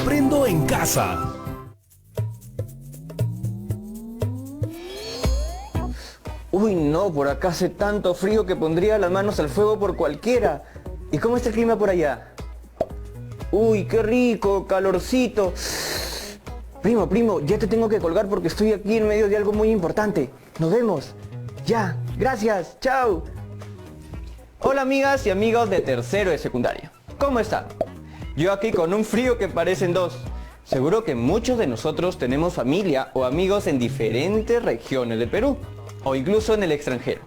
Aprendo en casa. Uy, no, por acá hace tanto frío que pondría las manos al fuego por cualquiera. ¿Y cómo está el clima por allá? Uy, qué rico, calorcito. Primo, ya te tengo que colgar porque estoy aquí en medio de algo muy importante. Nos vemos. Ya, gracias, chao. Hola amigas y amigos de tercero de secundaria. ¿Cómo están? Yo aquí con un frío que parecen dos. Seguro que muchos de nosotros tenemos familia o amigos en diferentes regiones de Perú, o incluso en el extranjero.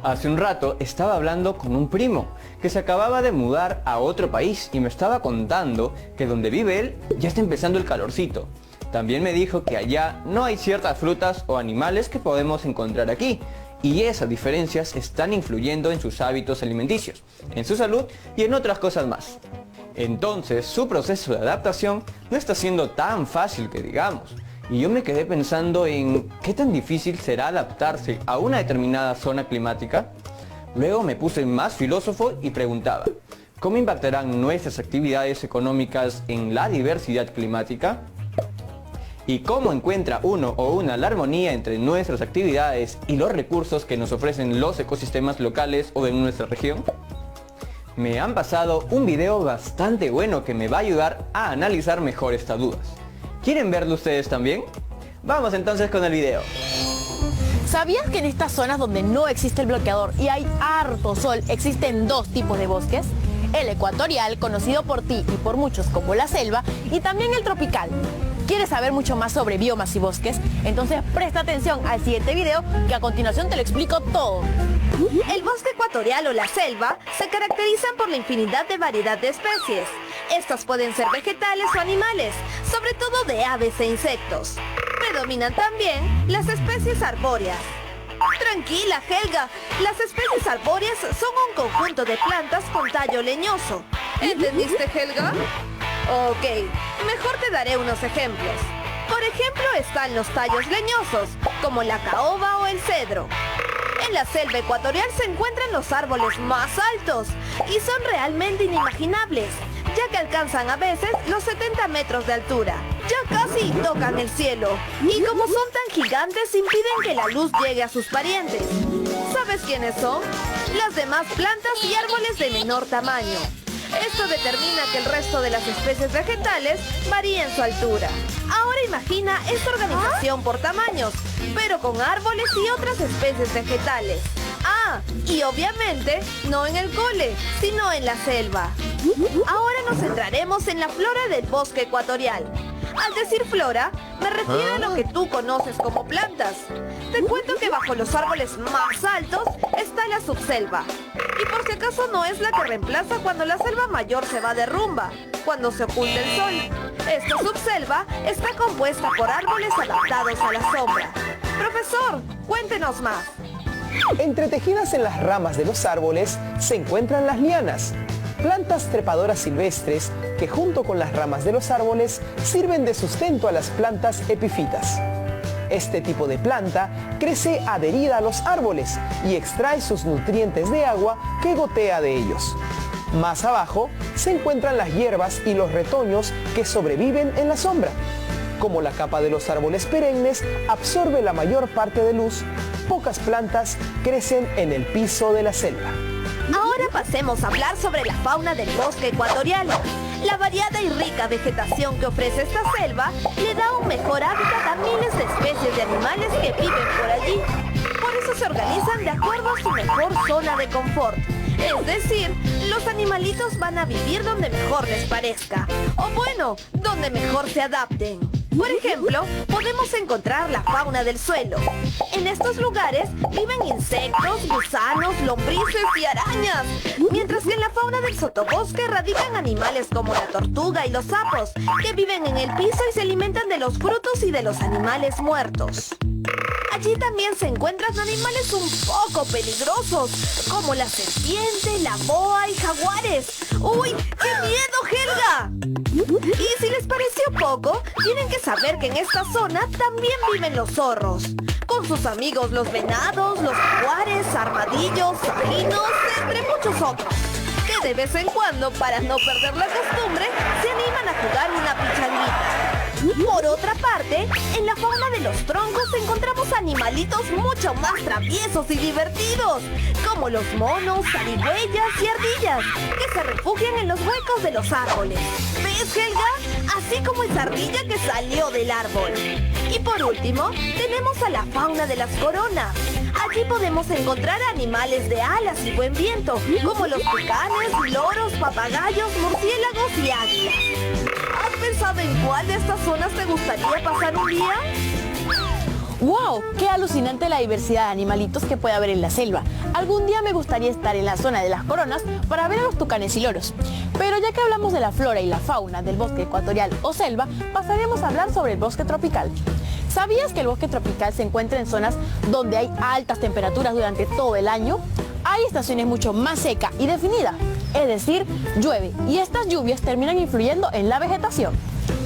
Hace un rato estaba hablando con un primo que se acababa de mudar a otro país y me estaba contando que donde vive él ya está empezando el calorcito. También me dijo que allá no hay ciertas frutas o animales que podemos encontrar aquí, y esas diferencias están influyendo en sus hábitos alimenticios, en su salud y en otras cosas más. Entonces su proceso de adaptación no está siendo tan fácil que digamos. Y yo me quedé pensando en qué tan difícil será adaptarse a una determinada zona climática. Luego me puse más filósofo y preguntaba, ¿cómo impactarán nuestras actividades económicas en la diversidad climática? ¿Y cómo encuentra uno o una la armonía entre nuestras actividades y los recursos que nos ofrecen los ecosistemas locales o de nuestra región? Me han pasado un video bastante bueno que me va a ayudar a analizar mejor estas dudas. ¿Quieren verlo ustedes también? Vamos entonces con el video. ¿Sabías que en estas zonas donde no existe el bloqueador y hay harto sol, existen dos tipos de bosques? El ecuatorial, conocido por ti y por muchos como la selva, y también el tropical. ¿Quieres saber mucho más sobre biomas y bosques? Entonces presta atención al siguiente video, que a continuación te lo explico todo. El bosque ecuatorial o la selva se caracterizan por la infinidad de variedad de especies. Estas pueden ser vegetales o animales, sobre todo de aves e insectos. Predominan también las especies arbóreas. Tranquila, Helga, las especies arbóreas son un conjunto de plantas con tallo leñoso. ¿Entendiste, Helga? Ok, mejor te daré unos ejemplos. Por ejemplo están los tallos leñosos, como la caoba o el cedro. En la selva ecuatorial se encuentran los árboles más altos y son realmente inimaginables, ya que alcanzan a veces los 70 metros de altura. Ya casi tocan el cielo y como son tan gigantes impiden que la luz llegue a sus parientes. ¿Sabes quiénes son? Las demás plantas y árboles de menor tamaño. Esto determina que el resto de las especies vegetales varía en su altura. Ahora imagina esta organización por tamaños, pero con árboles y otras especies vegetales. Ah, y obviamente no en el cole, sino en la selva. Ahora nos centraremos en la flora del bosque ecuatorial. Al decir flora, me refiero a lo que tú conoces como plantas. Te cuento que bajo los árboles más altos está la subselva. Y por si acaso no es la que reemplaza cuando la selva mayor se va de rumba, cuando se oculta el sol. Esta subselva está compuesta por árboles adaptados a la sombra. Profesor, cuéntenos más. Entretejidas en las ramas de los árboles se encuentran las lianas, plantas trepadoras silvestres que junto con las ramas de los árboles sirven de sustento a las plantas epífitas. Este tipo de planta crece adherida a los árboles y extrae sus nutrientes de agua que gotea de ellos. Más abajo se encuentran las hierbas y los retoños que sobreviven en la sombra. Como la capa de los árboles perennes absorbe la mayor parte de luz, pocas plantas crecen en el piso de la selva. Ahora pasemos a hablar sobre la fauna del bosque ecuatorial. La variada y rica vegetación que ofrece esta selva le da un mejor hábitat a miles de especies de animales que viven por allí. Por eso se organizan de acuerdo a su mejor zona de confort. Es decir, los animalitos van a vivir donde mejor les parezca. O bueno, donde mejor se adapten. Por ejemplo, podemos encontrar la fauna del suelo. En estos lugares viven insectos, gusanos, lombrices y arañas. Mientras que en la fauna del sotobosque radican animales como la tortuga y los sapos, que viven en el piso y se alimentan de los frutos y de los animales muertos. Allí también se encuentran animales un poco peligrosos, como la serpiente, la boa y jaguares. ¡Uy, qué miedo, Helga! Y si les pareció poco, tienen que saber que en esta zona también viven los zorros, con sus amigos los venados, los jaguares, armadillos, sajinos, entre muchos otros, que De vez en cuando, para no perder la costumbre, se animan a jugar una pichanguita. Por otra parte, en la fauna de los troncos encontramos animalitos mucho más traviesos y divertidos, como los monos, zarigüeyas y ardillas, que se refugian en los huecos de los árboles. ¿Ves, Helga? Así como esa ardilla que salió del árbol. Y por último, tenemos a la fauna de las coronas. Aquí podemos encontrar animales de alas y buen viento, como los tucanes, loros, papagayos, murciélagos y águilas. ¿Has pensado en cuál de estas zonas te gustaría pasar un día? ¡Wow! ¡Qué alucinante la diversidad de animalitos que puede haber en la selva! Algún día me gustaría estar en la zona de las coronas para ver a los tucanes y loros. Pero ya que hablamos de la flora y la fauna del bosque ecuatorial o selva, pasaremos a hablar sobre el bosque tropical. ¿Sabías que el bosque tropical se encuentra en zonas donde hay altas temperaturas durante todo el año? Hay estaciones mucho más secas y definidas, es decir, llueve, y estas lluvias terminan influyendo en la vegetación.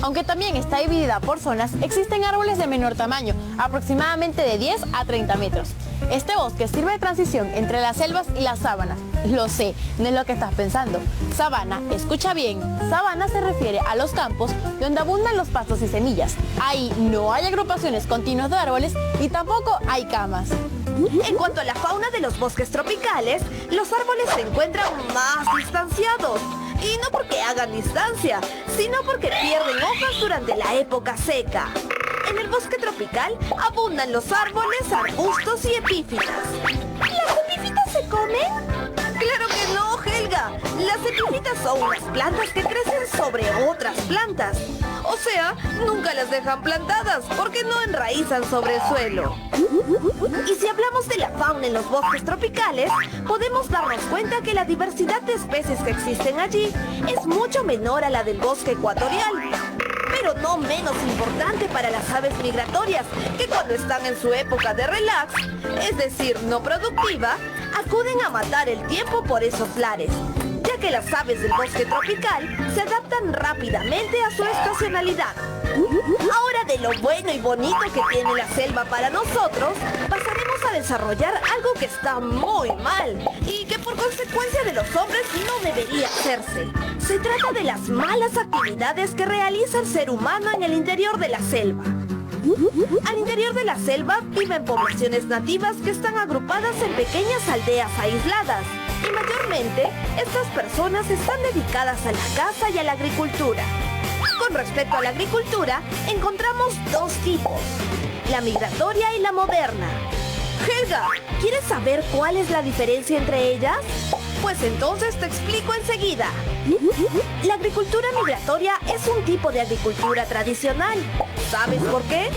Aunque también está dividida por zonas, existen árboles de menor tamaño, aproximadamente de 10 a 30 metros. Este bosque sirve de transición entre las selvas y las sabanas. Lo sé, no es lo que estás pensando. Sabana, escucha bien, sabana se refiere a los campos donde abundan los pastos y semillas. Ahí no hay agrupaciones continuas de árboles y tampoco hay camas. En cuanto a la fauna de los bosques tropicales, los árboles se encuentran más distanciados. Y no porque hagan distancia, sino porque pierden hojas durante la época seca. En el bosque tropical abundan los árboles, arbustos y epífitas. ¿Las epífitas se comen? ¡Claro que no, Helga! Las epífitas son unas plantas que crecen sobre otras plantas. O sea, nunca las dejan plantadas porque no enraizan sobre el suelo. Y si hablamos de la fauna en los bosques tropicales, podemos darnos cuenta que la diversidad de especies que existen allí es mucho menor a la del bosque ecuatorial. Pero no menos importante para las aves migratorias, que cuando están en su época de relax, es decir, no productiva, acuden a matar el tiempo por esos lares, ya que las aves del bosque tropical se adaptan rápidamente a su estacionalidad. Ahora, de lo bueno y bonito que tiene la selva para nosotros, pasaremos a desarrollar algo que está muy mal y que por consecuencia de los hombres no debería hacerse. Se trata de las malas actividades que realiza el ser humano en el interior de la selva. Al interior de la selva viven poblaciones nativas que están agrupadas en pequeñas aldeas aisladas. Y mayormente, estas personas están dedicadas a la caza y a la agricultura. Con respecto a la agricultura, encontramos dos tipos, la migratoria y la moderna. Helga, ¿quieres saber cuál es la diferencia entre ellas? Pues entonces te explico enseguida. La agricultura migratoria es un tipo de agricultura tradicional. ¿Sabes por qué?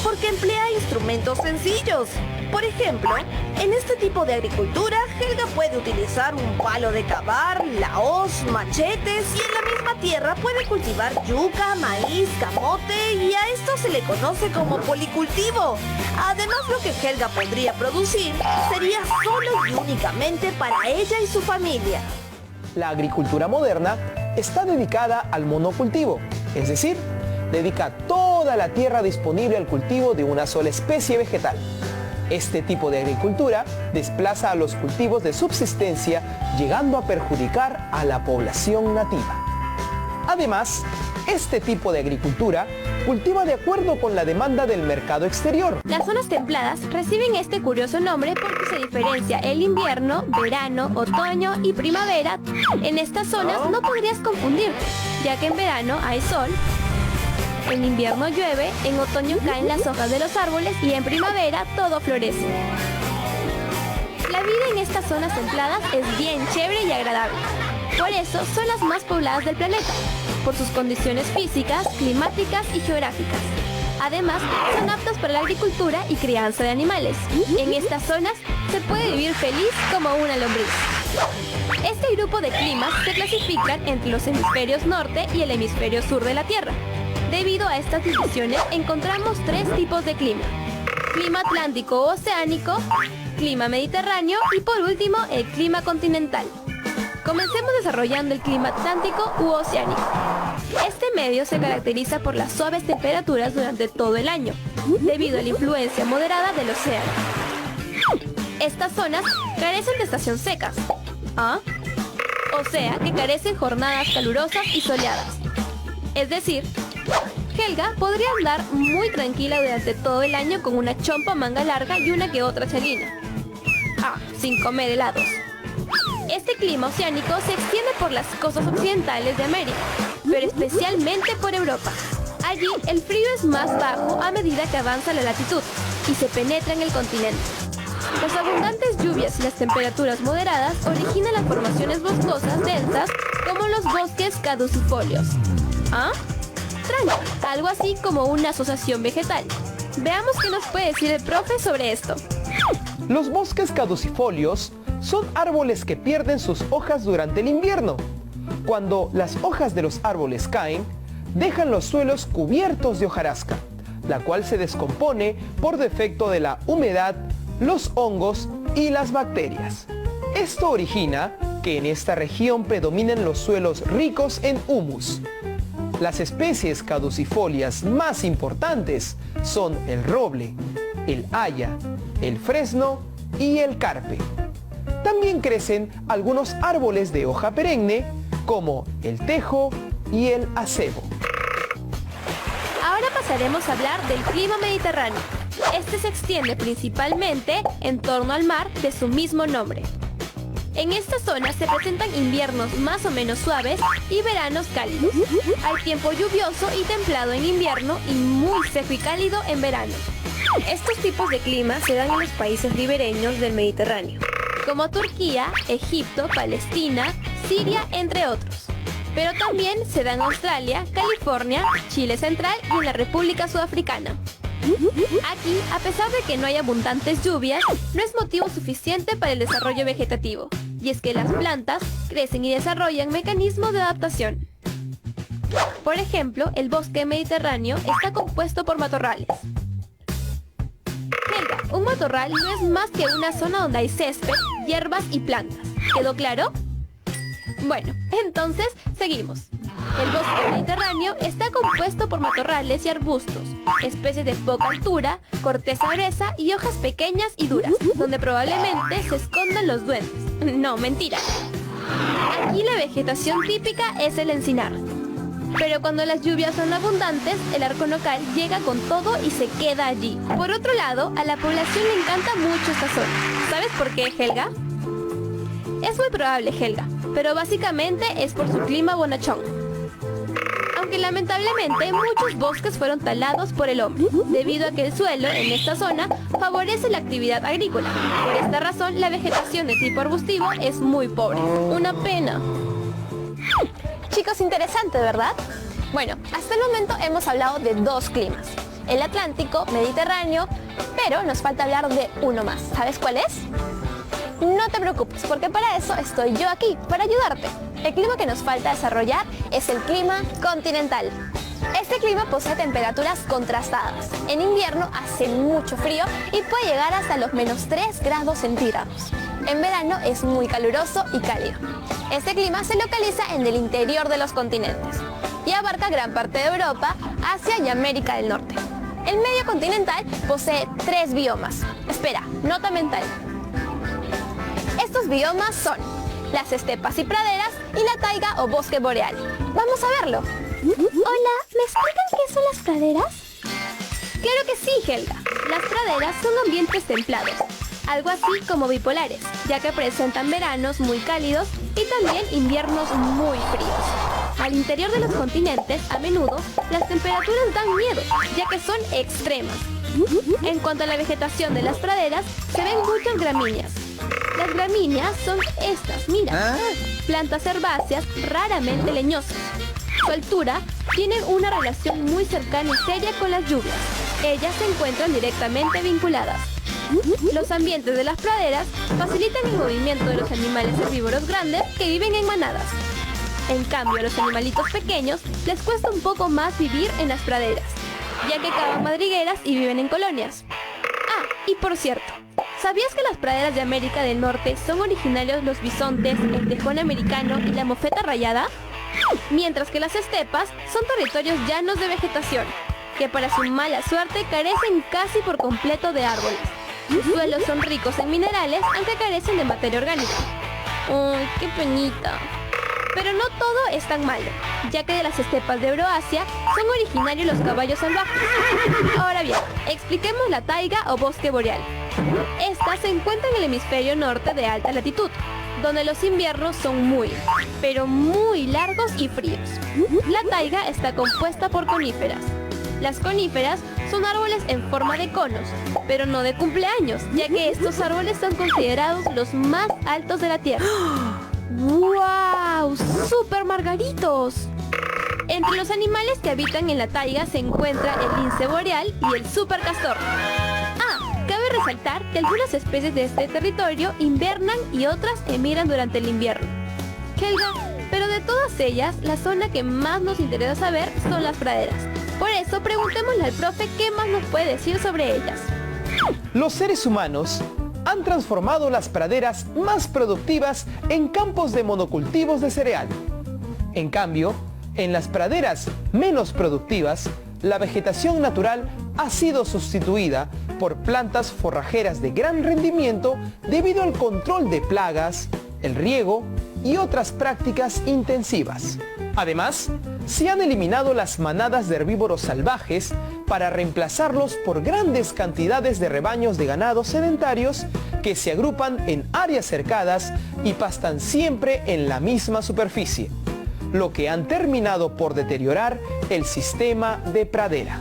Porque emplea instrumentos sencillos. Por ejemplo, en este tipo de agricultura, Helga puede utilizar un palo de cavar, la hoz, machetes y en la misma tierra puede cultivar yuca, maíz, camote y a esto se le conoce como policultivo. Además, lo que Helga podría producir sería solo y únicamente para ella y su familia. La agricultura moderna está dedicada al monocultivo, es decir, dedica toda la tierra disponible al cultivo de una sola especie vegetal. Este tipo de agricultura desplaza a los cultivos de subsistencia, llegando a perjudicar a la población nativa. Además, este tipo de agricultura cultiva de acuerdo con la demanda del mercado exterior. Las zonas templadas reciben este curioso nombre porque se diferencia el invierno, verano, otoño y primavera. En estas zonas no podrías confundirte, ya que en verano hay sol, en invierno llueve, en otoño caen las hojas de los árboles y en primavera todo florece. La vida en estas zonas templadas es bien chévere y agradable. Por eso son las más pobladas del planeta, por sus condiciones físicas, climáticas y geográficas. Además, son aptas para la agricultura y crianza de animales. En estas zonas se puede vivir feliz como una lombriz. Este grupo de climas se clasifican entre los hemisferios norte y el hemisferio sur de la Tierra. Debido a estas divisiones encontramos tres tipos de clima: clima atlántico o oceánico, clima mediterráneo y por último el clima continental. Comencemos desarrollando el clima atlántico u oceánico. Este medio se caracteriza por las suaves temperaturas durante todo el año, debido a la influencia moderada del océano. Estas zonas carecen de estaciones secas. ¿Ah? o sea que carecen jornadas calurosas y soleadas. Es decir, Helga podría andar muy tranquila durante todo el año con una chompa manga larga y una que otra chalina. Sin comer helados. Este clima oceánico se extiende por las costas occidentales de América, pero especialmente por Europa. Allí el frío es más bajo a medida que avanza la latitud y se penetra en el continente. Las abundantes lluvias y las temperaturas moderadas originan las formaciones boscosas densas como los bosques caducifolios. Tranqui, algo así como una asociación vegetal. Veamos qué nos puede decir el profe sobre esto. Los bosques caducifolios son árboles que pierden sus hojas durante el invierno. Cuando las hojas de los árboles caen, dejan los suelos cubiertos de hojarasca, la cual se descompone por defecto de la humedad, los hongos y las bacterias. Esto origina que en esta región predominen los suelos ricos en humus. Las especies caducifolias más importantes son el roble, el haya, el fresno y el carpe. También crecen algunos árboles de hoja perenne como el tejo y el acebo. Ahora pasaremos a hablar del clima mediterráneo. Este se extiende principalmente en torno al mar de su mismo nombre. En esta zona se presentan inviernos más o menos suaves y veranos cálidos. Hay tiempo lluvioso y templado en invierno y muy seco y cálido en verano. Estos tipos de clima se dan en los países ribereños del Mediterráneo, como Turquía, Egipto, Palestina, Siria, entre otros. Pero también se da en Australia, California, Chile Central y en la República Sudafricana. Aquí, a pesar de que no hay abundantes lluvias, no es motivo suficiente para el desarrollo vegetativo, y es que las plantas crecen y desarrollan mecanismos de adaptación. Por ejemplo, el bosque mediterráneo está compuesto por matorrales. Helga, un matorral no es más que una zona donde hay césped, hierbas y plantas. ¿Quedó claro? Bueno, entonces seguimos. El bosque mediterráneo está compuesto por matorrales y arbustos, especies de poca altura, corteza gruesa y hojas pequeñas y duras, donde probablemente se escondan los duendes. No, mentira. Aquí la vegetación típica es el encinar. Pero cuando las lluvias son abundantes, el arco nocal llega con todo y se queda allí. Por otro lado, a la población le encanta mucho esta zona. ¿Sabes por qué, Helga? Es muy probable, Helga, pero básicamente es por su clima bonachón. Aunque lamentablemente muchos bosques fueron talados por el hombre, debido a que el suelo en esta zona favorece la actividad agrícola. Por esta razón, la vegetación de tipo arbustivo es muy pobre. Una pena. Chicos, interesante, ¿verdad? Bueno, hasta el momento hemos hablado de dos climas, el Atlántico, Mediterráneo, pero nos falta hablar de uno más. ¿Sabes cuál es? No te preocupes, porque para eso estoy yo aquí, para ayudarte. El clima que nos falta desarrollar es el clima continental. Este clima posee temperaturas contrastadas. En invierno hace mucho frío y puede llegar hasta los -3 grados centígrados. En verano es muy caluroso y cálido. Este clima se localiza en el interior de los continentes y abarca gran parte de Europa, Asia y América del Norte. El medio continental posee 3 biomas. Espera, nota mental. Estos biomas son las estepas y praderas y la taiga o bosque boreal. Vamos a verlo. Hola, ¿me explican qué son las praderas? Claro que sí, Helga. Las praderas son ambientes templados, algo así como bipolares, ya que presentan veranos muy cálidos y también inviernos muy fríos. Al interior de los continentes, a menudo, las temperaturas dan miedo, ya que son extremas. En cuanto a la vegetación de las praderas, se ven muchas gramíneas. Las gramíneas son estas, mira, plantas herbáceas raramente leñosas. Su altura tienen una relación muy cercana y seria con las lluvias. Ellas se encuentran directamente vinculadas. Los ambientes de las praderas facilitan el movimiento de los animales herbívoros grandes que viven en manadas. En cambio, a los animalitos pequeños les cuesta un poco más vivir en las praderas, ya que cavan madrigueras y viven en colonias. Y por cierto, ¿sabías que las praderas de América del Norte son originarios los bisontes, el tejón americano y la mofeta rayada? Mientras que las estepas son territorios llanos de vegetación, que para su mala suerte carecen casi por completo de árboles. Sus suelos son ricos en minerales, aunque carecen de materia orgánica. ¡Ay, qué penita! Pero no todo es tan malo, ya que de las estepas de Euroasia son originarios los caballos salvajes. Ahora bien, expliquemos la taiga o bosque boreal. Esta se encuentra en el hemisferio norte de alta latitud, donde los inviernos son muy, pero muy largos y fríos. La taiga está compuesta por coníferas. Las coníferas son árboles en forma de conos, pero no de cumpleaños, ya que estos árboles son considerados los más altos de la Tierra. ¡Wow! ¡Súper margaritos! Entre los animales que habitan en la taiga se encuentra el lince boreal y el supercastor. Cabe resaltar que algunas especies de este territorio invernan y otras emigran durante el invierno. Helga, pero de todas ellas, la zona que más nos interesa saber son las praderas. Por eso, preguntémosle al profe qué más nos puede decir sobre ellas. Los seres humanos han transformado las praderas más productivas en campos de monocultivos de cereal. En cambio, en las praderas menos productivas, la vegetación natural ha sido sustituida por plantas forrajeras de gran rendimiento debido al control de plagas, el riego y otras prácticas intensivas. Además, se han eliminado las manadas de herbívoros salvajes para reemplazarlos por grandes cantidades de rebaños de ganado sedentarios que se agrupan en áreas cercadas y pastan siempre en la misma superficie, lo que han terminado por deteriorar el sistema de pradera.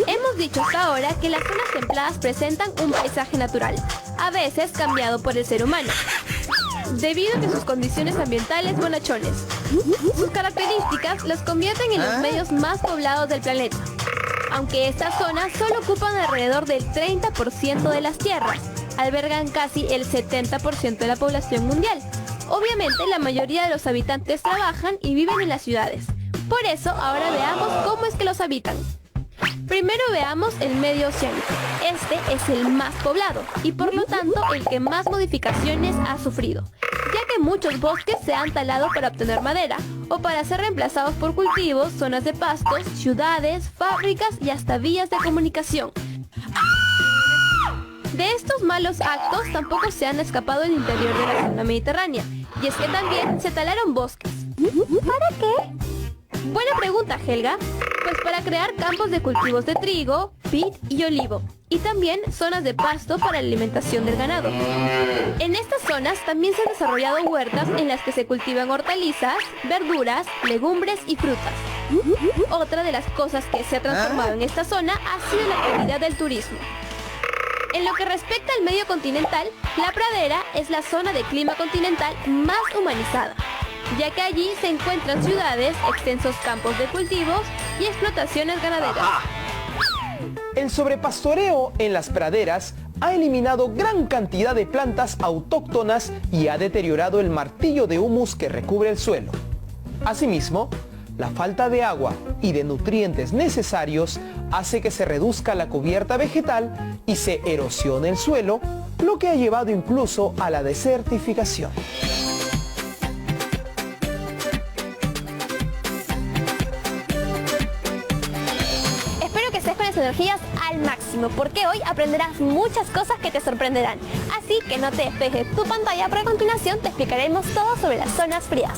Hemos dicho hasta ahora que las zonas templadas presentan un paisaje natural, a veces cambiado por el ser humano, debido a que sus condiciones ambientales bonachones. Sus características los convierten en los medios más poblados del planeta, aunque estas zonas solo ocupan alrededor del 30% de las tierras, albergan casi el 70% de la población mundial. Obviamente la mayoría de los habitantes trabajan y viven en las ciudades. Por eso ahora veamos cómo es que los habitan. Primero veamos el medio oceánico. Este es el más poblado y por lo tanto el que más modificaciones ha sufrido, ya que muchos bosques se han talado para obtener madera o para ser reemplazados por cultivos, zonas de pastos, ciudades, fábricas y hasta vías de comunicación. De estos malos actos tampoco se han escapado el interior de la zona mediterránea, y es que también se talaron bosques. ¿Para qué? Buena pregunta, Helga. Pues para crear campos de cultivos de trigo, vid y olivo, y también zonas de pasto para la alimentación del ganado. En estas zonas también se han desarrollado huertas en las que se cultivan hortalizas, verduras, legumbres y frutas. Otra de las cosas que se ha transformado en esta zona ha sido la actividad del turismo. En lo que respecta al medio continental, la pradera es la zona de clima continental más humanizada, ya que allí se encuentran ciudades, extensos campos de cultivos y explotaciones ganaderas. El sobrepastoreo en las praderas ha eliminado gran cantidad de plantas autóctonas y ha deteriorado el martillo de humus que recubre el suelo. Asimismo, la falta de agua y de nutrientes necesarios hace que se reduzca la cubierta vegetal y se erosione el suelo, lo que ha llevado incluso a la desertificación. Energías al máximo, porque hoy aprenderás muchas cosas que te sorprenderán. Así que no te despejes tu pantalla, pero a continuación te explicaremos todo sobre las zonas frías.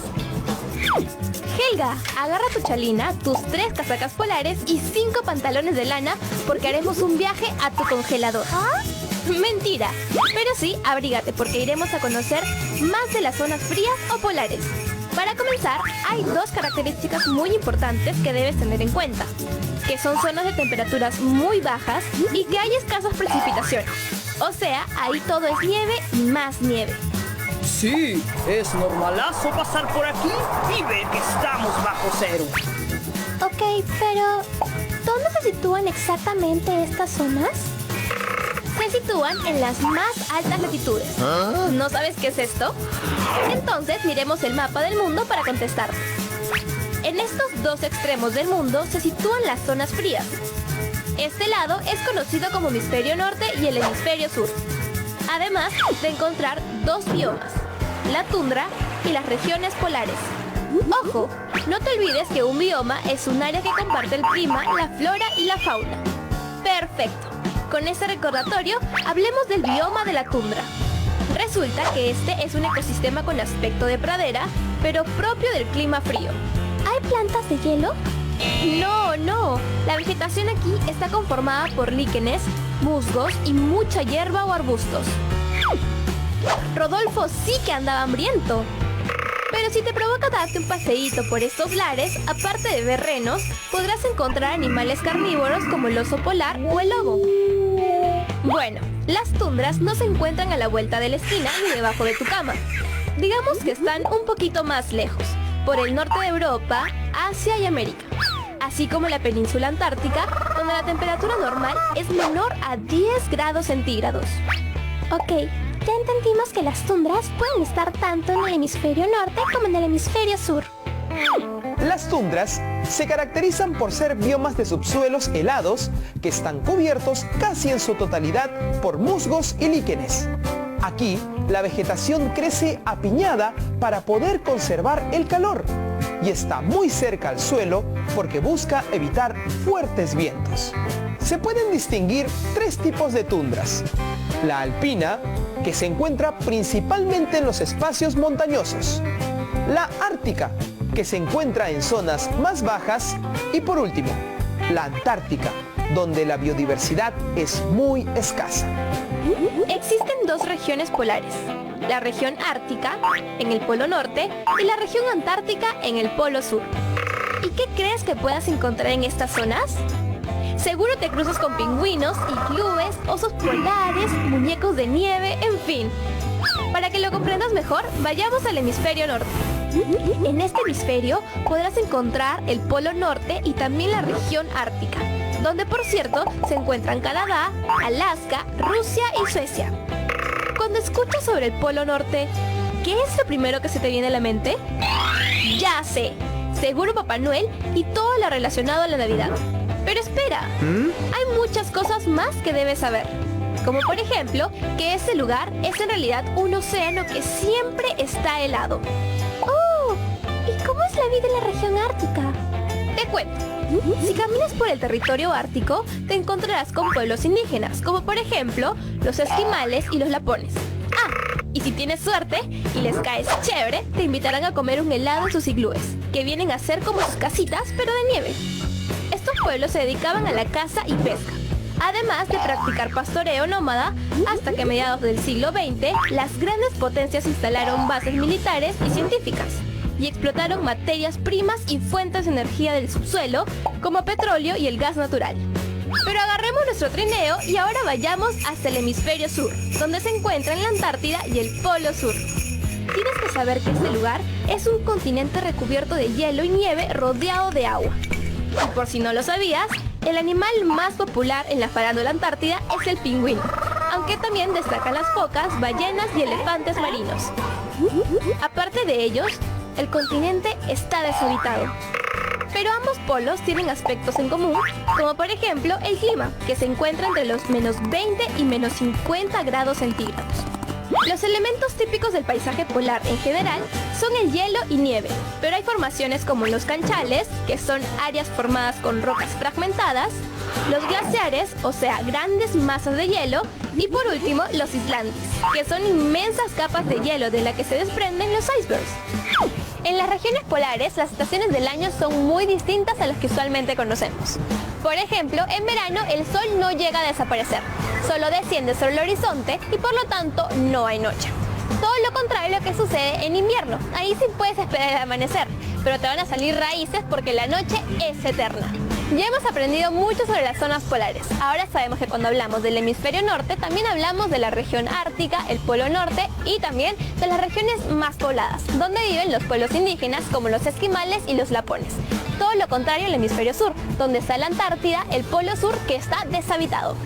Helga, agarra tu chalina, tus 3 casacas polares y 5 pantalones de lana, porque haremos un viaje a tu congelador. Mentira, pero sí, abrígate, porque iremos a conocer más de las zonas frías o polares. Para comenzar, hay 2 características muy importantes que debes tener en cuenta, que son zonas de temperaturas muy bajas y que hay escasas precipitaciones. O sea, ahí todo es nieve y más nieve. Sí, es normalazo pasar por aquí y ver que estamos bajo cero. Ok, pero ¿dónde se sitúan exactamente estas zonas? Se sitúan en las más altas latitudes. ¿No sabes qué es esto? Entonces miremos el mapa del mundo para contestar. En estos 2 extremos del mundo se sitúan las zonas frías. Este lado es conocido como hemisferio norte y el hemisferio sur. Además de encontrar 2 biomas, la tundra y las regiones polares. Ojo, no te olvides que un bioma es un área que comparte el clima, la flora y la fauna. Perfecto. Con este recordatorio, hablemos del bioma de la tundra. Resulta que este es un ecosistema con aspecto de pradera, pero propio del clima frío. ¿Hay plantas de hielo? No. La vegetación aquí está conformada por líquenes, musgos y mucha hierba o arbustos. Rodolfo sí que andaba hambriento. Pero si te provoca darte un paseíto por estos lares, aparte de ver renos, podrás encontrar animales carnívoros como el oso polar o el lobo. Bueno, las tundras no se encuentran a la vuelta de la esquina ni debajo de tu cama. Digamos que están un poquito más lejos, por el norte de Europa, Asia y América. Así como la península antártica, donde la temperatura normal es menor a 10 grados centígrados. Ok, ya entendimos que las tundras pueden estar tanto en el hemisferio norte como en el hemisferio sur. Las tundras se caracterizan por ser biomas de subsuelos helados que están cubiertos casi en su totalidad por musgos y líquenes. Aquí, la vegetación crece apiñada para poder conservar el calor y está muy cerca al suelo porque busca evitar fuertes vientos. Se pueden distinguir 3 tipos de tundras. La alpina, que se encuentra principalmente en los espacios montañosos. La ártica, que se encuentra en zonas más bajas. Y por último, la antártica, donde la biodiversidad es muy escasa. Existen 2 regiones polares, la región ártica, en el polo norte, y la región antártica, en el polo sur. ¿Y qué crees que puedas encontrar en estas zonas? Seguro te cruzas con pingüinos, iglúes, osos polares, muñecos de nieve, en fin. Para que lo comprendas mejor, vayamos al hemisferio norte. En este hemisferio podrás encontrar el polo norte y también la región ártica, donde por cierto se encuentran Canadá, Alaska, Rusia y Suecia. Cuando escuchas sobre el polo norte, ¿qué es lo primero que se te viene a la mente? Ya sé, seguro Papá Noel y todo lo relacionado a la Navidad. Pero espera, hay muchas cosas más que debes saber. Como por ejemplo, que este lugar es en realidad un océano que siempre está helado. ¡Oh! ¿Y cómo es la vida en la región ártica? Te cuento. Si caminas por el territorio ártico, te encontrarás con pueblos indígenas, como por ejemplo, los esquimales y los lapones. Ah, y si tienes suerte y les caes chévere, te invitarán a comer un helado en sus iglúes, que vienen a ser como sus casitas, pero de nieve. Estos pueblos se dedicaban a la caza y pesca, además de practicar pastoreo nómada, hasta que a mediados del siglo XX, las grandes potencias instalaron bases militares y científicas, y explotaron materias primas y fuentes de energía del subsuelo, como petróleo y el gas natural. Pero agarremos nuestro trineo y ahora vayamos hasta el hemisferio sur, donde se encuentran la Antártida y el Polo Sur. Tienes que saber que este lugar es un continente recubierto de hielo y nieve rodeado de agua. Y por si no lo sabías, el animal más popular en la farándula antártida es el pingüino, aunque también destacan las focas, ballenas y elefantes marinos. Aparte de ellos, el continente está deshabitado. Pero ambos polos tienen aspectos en común, como por ejemplo el clima, que se encuentra entre los menos 20 y menos 50 grados centígrados. Los elementos típicos del paisaje polar en general son el hielo y nieve, pero hay formaciones como los canchales, que son áreas formadas con rocas fragmentadas, los glaciares, o sea, grandes masas de hielo, y por último, los islandes, que son inmensas capas de hielo de las que se desprenden los icebergs. En las regiones polares, las estaciones del año son muy distintas a las que usualmente conocemos. Por ejemplo, en verano el sol no llega a desaparecer, solo desciende sobre el horizonte y por lo tanto no hay noche. Todo lo contrario a lo que sucede en invierno. Ahí sí puedes esperar el amanecer, pero te van a salir raíces porque la noche es eterna. Ya hemos aprendido mucho sobre las zonas polares. Ahora sabemos que cuando hablamos del hemisferio norte, también hablamos de la región ártica, el polo norte y también de las regiones más pobladas, donde viven los pueblos indígenas como los esquimales y los lapones. Todo lo contrario al hemisferio sur, donde está la Antártida, el polo sur que está deshabitado.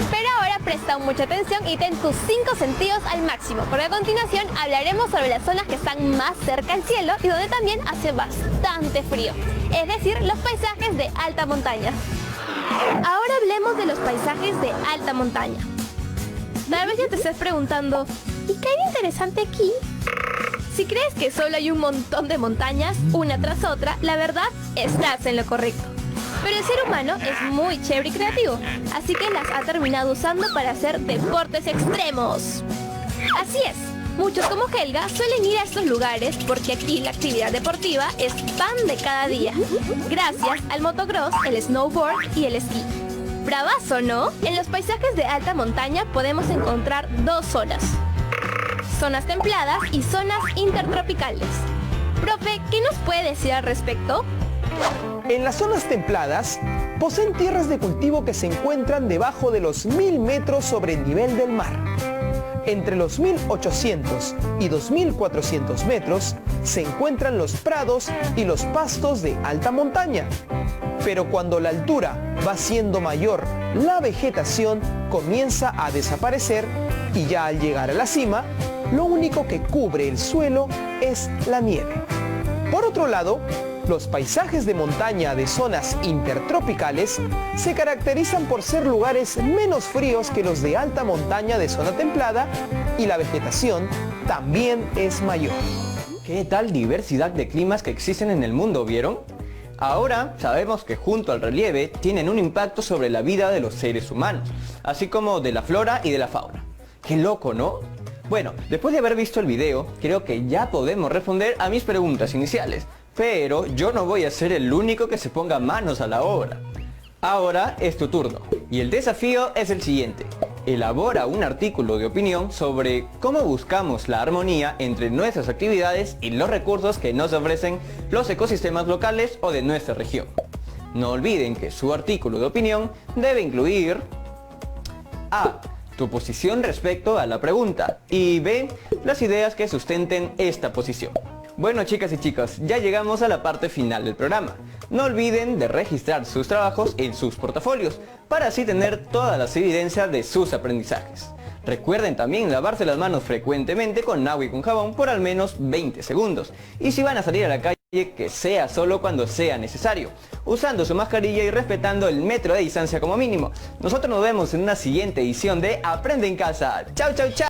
Pero ahora presta mucha atención y ten tus 5 sentidos al máximo, porque a continuación hablaremos sobre las zonas que están más cerca al cielo y donde también hace bastante frío, es decir, los paisajes de alta montaña. Ahora hablemos de los paisajes de alta montaña. Tal vez ya te estés preguntando, ¿y qué hay de interesante aquí? Si crees que solo hay un montón de montañas, una tras otra, la verdad, estás en lo correcto. Pero el ser humano es muy chévere y creativo, así que las ha terminado usando para hacer deportes extremos. Así es, muchos como Helga suelen ir a estos lugares porque aquí la actividad deportiva es pan de cada día, gracias al motocross, el snowboard y el esquí. Bravazo, ¿no? En los paisajes de alta montaña podemos encontrar dos zonas. Zonas templadas y zonas intertropicales. Profe, ¿qué nos puede decir al respecto? En las zonas templadas, poseen tierras de cultivo que se encuentran debajo de los 1000 metros sobre el nivel del mar. Entre los 1800 y 2400 metros se encuentran los prados y los pastos de alta montaña. Pero cuando la altura va siendo mayor, la vegetación comienza a desaparecer y ya al llegar a la cima, lo único que cubre el suelo es la nieve. Por otro lado, los paisajes de montaña de zonas intertropicales se caracterizan por ser lugares menos fríos que los de alta montaña de zona templada y la vegetación también es mayor. ¿Qué tal diversidad de climas que existen en el mundo, vieron? Ahora sabemos que junto al relieve tienen un impacto sobre la vida de los seres humanos, así como de la flora y de la fauna. ¡Qué loco!, ¿no? Bueno, después de haber visto el video, creo que ya podemos responder a mis preguntas iniciales. Pero yo no voy a ser el único que se ponga manos a la obra. Ahora es tu turno, y el desafío es el siguiente. Elabora un artículo de opinión sobre cómo buscamos la armonía entre nuestras actividades y los recursos que nos ofrecen los ecosistemas locales o de nuestra región. No olviden que su artículo de opinión debe incluir A. Tu posición respecto a la pregunta y B. Las ideas que sustenten esta posición. Bueno, chicas y chicos, ya llegamos a la parte final del programa. No olviden de registrar sus trabajos en sus portafolios para así tener todas las evidencias de sus aprendizajes. Recuerden también lavarse las manos frecuentemente con agua y con jabón por al menos 20 segundos. Y si van a salir a la calle, que sea solo cuando sea necesario, usando su mascarilla y respetando el metro de distancia como mínimo. Nosotros nos vemos en una siguiente edición de Aprende en Casa. ¡Chao, chao, chao!